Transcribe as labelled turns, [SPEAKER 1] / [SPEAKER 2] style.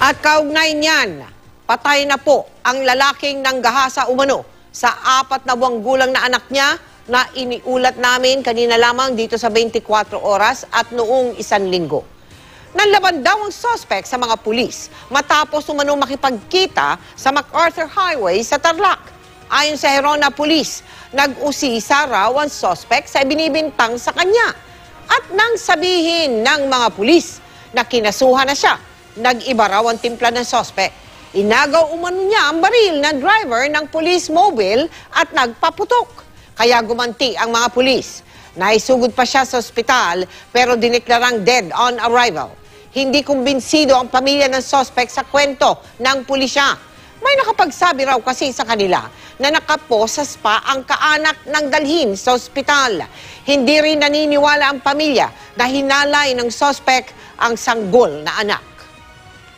[SPEAKER 1] At kaugnay niyan, patay na po ang lalaking nanggahasa umano sa 4 na buwang gulang na anak niya na iniulat namin kanina lamang dito sa 24 oras at noong 1 linggo. Nanlaban daw ang suspect sa mga pulis matapos umano makipagkita sa MacArthur Highway sa Tarlac. Ayon sa Herona Police, nag-usisa raw ang suspect sa ibinibintang sa kanya. At nang sabihin ng mga pulis na kinasuhan na siya, nag-iba raw ang timpla ng suspect. Inagaw umano niya ang baril ng driver ng police mobile at nagpaputok. Kaya gumanti ang mga pulis. Naisugod pa siya sa ospital pero diniklarang dead on arrival. Hindi kumbinsido ang pamilya ng suspect sa kwento ng pulisya. May nakapagsabi raw kasi sa kanila na nakaposas pa ang kaanak ng dalhin sa ospital. Hindi rin naniniwala ang pamilya na hinalay ng suspect ang sanggol na anak.